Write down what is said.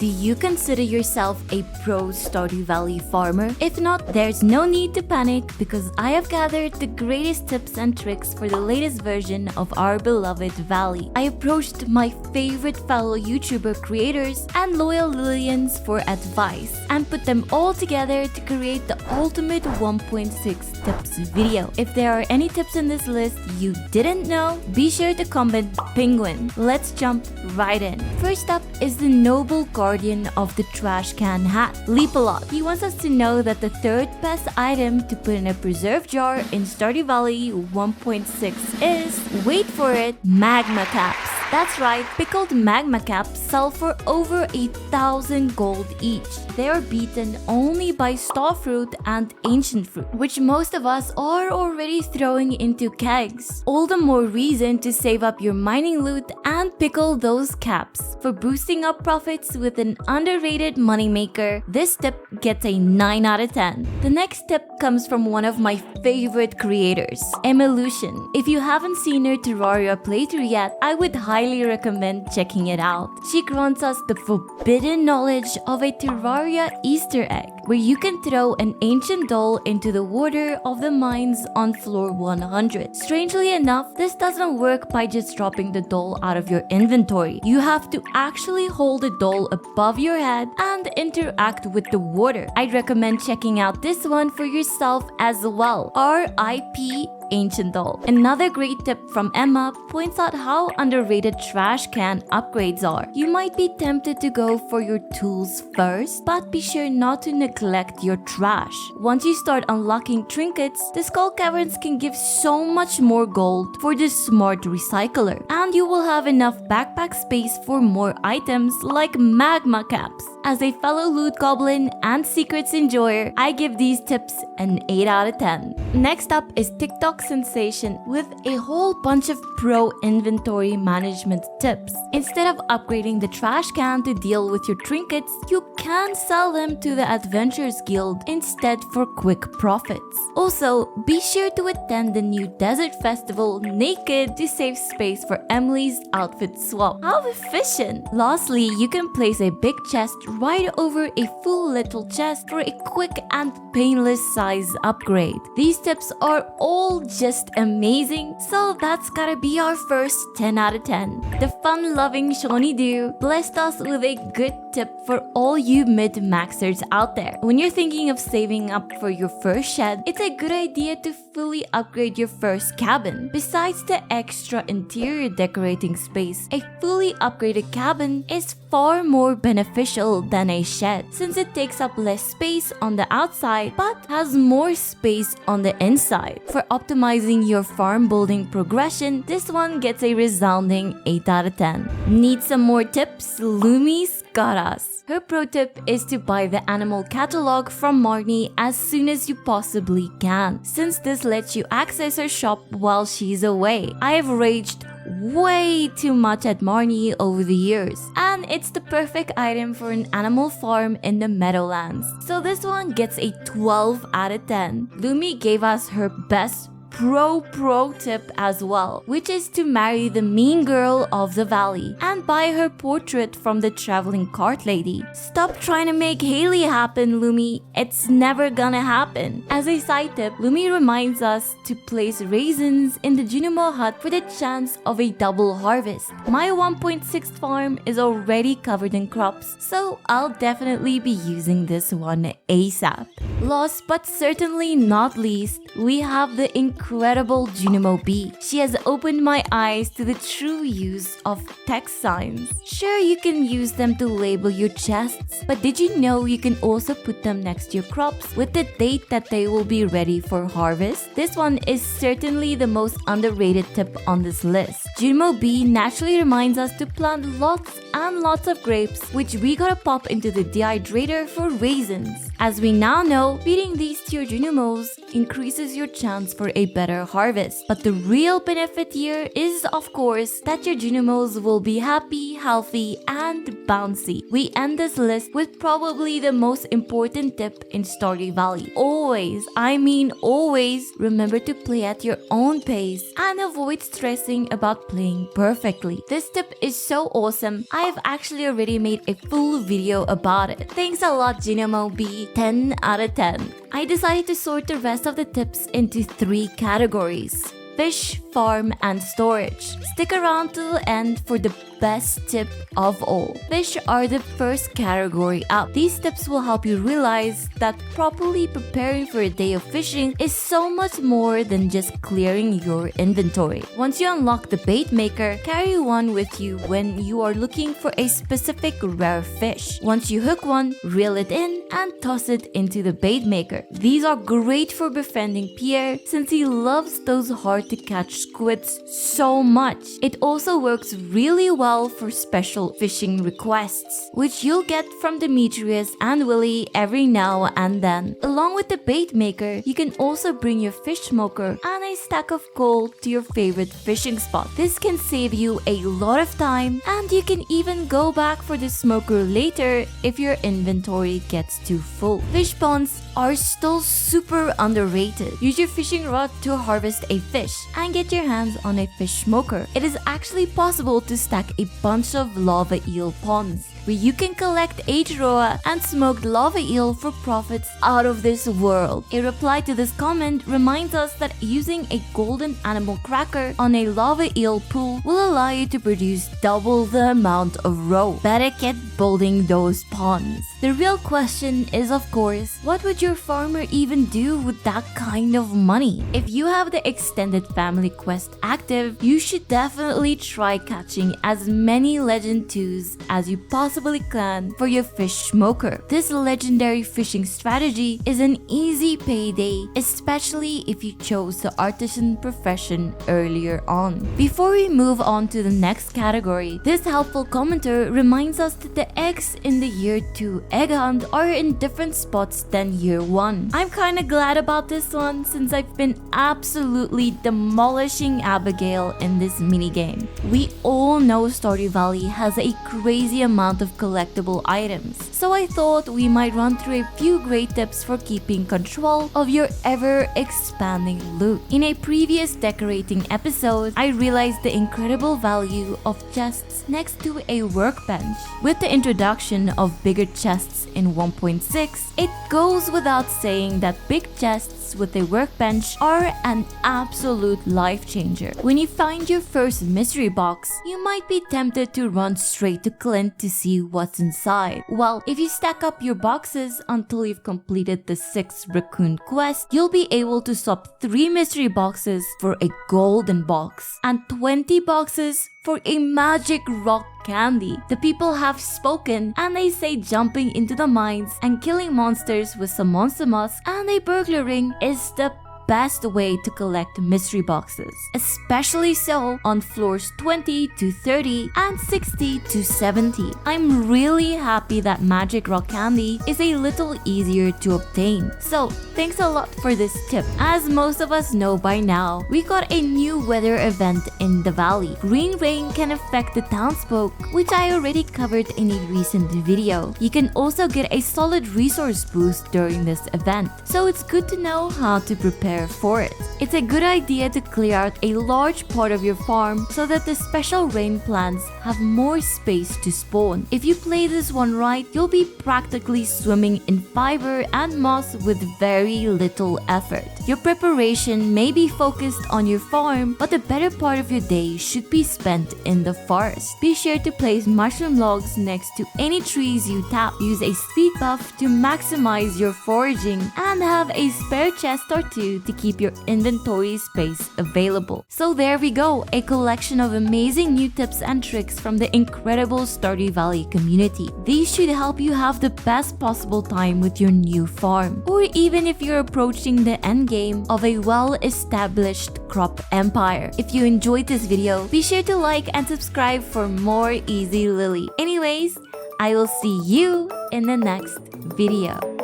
Do you consider yourself a pro Stardew Valley farmer? If not, there's no need to panic because I have gathered the greatest tips and tricks for the latest version of our beloved valley. I approached my favorite fellow YouTuber creators and loyal Lillians for advice and put them all together to create the ultimate 1.6 tips video. If there are any tips in this list you didn't know, be sure to comment penguin. Let's jump right in. First up is the noble guardian of the trash can hat, Leapalot. He wants us to know that the third best item to put in a preserve jar in Stardew Valley 1.6 is, wait for it, Magma caps. That's right, pickled magma caps sell for over 1,000 gold each. They are beaten only by starfruit and ancient fruit, which most of us are already throwing into kegs. All the more reason to save up your mining loot and pickle those caps. For boosting up profits with an underrated moneymaker, this tip gets a 9 out of 10. The next tip comes from one of my favorite creators, Emmalution. If you haven't seen her Terraria playthrough yet, I would highly recommend checking it out. She grants us the forbidden knowledge of a Terraria Easter egg, where you can throw an ancient doll into the water of the mines on floor 100. Strangely enough, this doesn't work by just dropping the doll out of your inventory. You have to actually hold the doll above your head and interact with the water. I'd recommend checking out this one for yourself as well. RIP Ancient Doll. Another great tip from Emma points out how underrated trash can upgrades are. You might be tempted to go for your tools first, but be sure not to neglect your trash. Once you start unlocking trinkets, the skull caverns can give so much more gold for the smart recycler, and you will have enough backpack space for more items like magma caps. As a fellow loot goblin and secrets enjoyer, I give these tips an 8 out of 10. Next up is TikTok sensation with a whole bunch of pro inventory management tips. Instead of upgrading the trash can to deal with your trinkets, you can sell them to the Adventurers Guild instead for quick profits. Also, be sure to attend the new Desert Festival naked to save space for Emily's outfit swap. How efficient! Lastly, you can place a big chest right over a full little chest for a quick and painless size upgrade. These tips are all just amazing, so that's gotta be our first 10 out of 10. The fun-loving Shawnee Dew blessed us with a good tip for all you mid-maxers out there. When you're thinking of saving up for your first shed, it's a good idea to fully upgrade your first cabin. Besides the extra interior decorating space, a fully upgraded cabin is far more beneficial than a shed, since it takes up less space on the outside but has more space on the inside. For optimizing your farm building progression, this one gets a resounding 8 out of 10. Need some more tips? Lummi's got us. Her pro tip is to buy the animal catalog from Marnie as soon as you possibly can, since this lets you access her shop while she's away. I have raged way too much at Marnie over the years, and it's the perfect item for an animal farm in the Meadowlands. So this one gets a 12 out of 10. Lummi gave us her best pro tip as well, which is to marry the mean girl of the valley and buy her portrait from the traveling cart lady. Stop trying to make Haley happen, Lummi. It's never gonna happen. As a side tip, Lummi reminds us to place raisins in the Junimo hut for the chance of a double harvest. My 1.6 farm is already covered in crops, so I'll definitely be using this one ASAP. Last but certainly not least, we have the incredible Junimo bee. She has opened my eyes to the true use of text signs. Sure, you can use them to label your chests, but did you know you can also put them next to your crops with the date that they will be ready for harvest? This one is certainly the most underrated tip on this list. Junimo bee naturally reminds us to plant lots and lots of grapes, which we gotta pop into the dehydrator for raisins. As we now know, feeding these to your Junimos increases your chance for a better harvest. But the real benefit here is, of course, that your Junimos will be happy, healthy, and bouncy. We end this list with probably the most important tip in Stardew Valley. Always, I mean always, remember to play at your own pace and avoid stressing about playing perfectly. This tip is so awesome, I've actually already made a full video about it. Thanks a lot, Junimo B. 10 out of 10. I decided to sort the rest of the tips into 3 categories: fish, farm, and storage. Stick around till the end for the best tip of all. Fish are the first category up. These tips will help you realize that properly preparing for a day of fishing is so much more than just clearing your inventory. Once you unlock the bait maker, carry one with you when you are looking for a specific rare fish. Once you hook one, reel it in and toss it into the bait maker. These are great for befriending Pierre since he loves those hard to catch squids so much. It also works really well for special fishing requests, which you'll get from Demetrius and Willie every now and then. Along with the bait maker, you can also bring your fish smoker and a stack of coal to your favorite fishing spot. This can save you a lot of time, and you can even go back for the smoker later if your inventory gets too full. Fish ponds are still super underrated. Use your fishing rod to harvest a fish and get your hands on a fish smoker. It is actually possible to stack a bunch of lava eel ponds where you can collect aged roa and smoked lava eel for profits out of this world. A reply to this comment reminds us that using a golden animal cracker on a lava eel pool will allow you to produce double the amount of roe. Better get building those ponds. The real question is, of course, what would your farmer even do with that kind of money? If you have the extended family quest active, you should definitely try catching as many legend 2s as you possibly can for your fish smoker. This legendary fishing strategy is an easy payday, especially if you chose the artisan profession earlier on. Before we move on to the next category, this helpful commenter reminds us that the eggs in the year 2 egg hunt are in different spots than year 1. I'm kinda glad about this one since I've been absolutely demolishing Abigail in this minigame. We all know Stardew Valley has a crazy amount of collectible items, so I thought we might run through a few great tips for keeping control of your ever-expanding loot. In a previous decorating episode, I realized the incredible value of chests next to a workbench. With the introduction of bigger chests in 1.6, it goes without saying that big chests with a workbench are an absolute life changer. When you find your first mystery box, you might be tempted to run straight to Clint to see what's inside. Well, if you stack up your boxes until you've completed the 6th raccoon quest, you'll be able to swap 3 mystery boxes for a golden box and 20 boxes for a magic rock candy. The people have spoken, and they say jumping into the mines and killing monsters with some monster moths and a burglar ring is the best way to collect mystery boxes, especially so on floors 20 to 30 and 60 to 70. I'm really happy that magic rock candy is a little easier to obtain. So thanks a lot for this tip. As most of us know by now, we got a new weather event in the valley. Green rain can affect the townsfolk, which I already covered in a recent video. You can also get a solid resource boost during this event, so it's good to know how to prepare for it. It's a good idea to clear out a large part of your farm so that the special rain plants have more space to spawn. If you play this one right, you'll be practically swimming in fiber and moss with very little effort. Your preparation may be focused on your farm, but the better part of your day should be spent in the forest. Be sure to place mushroom logs next to any trees you tap. Use a speed buff to maximize your foraging and have a spare chest or 2 to keep your inventory space available. So there we go, a collection of amazing new tips and tricks from the incredible Stardew Valley community. These should help you have the best possible time with your new farm, or even if you're approaching the end game of a well-established crop empire. If you enjoyed this video, be sure to like and subscribe for more Easy Lily. Anyways, I will see you in the next video.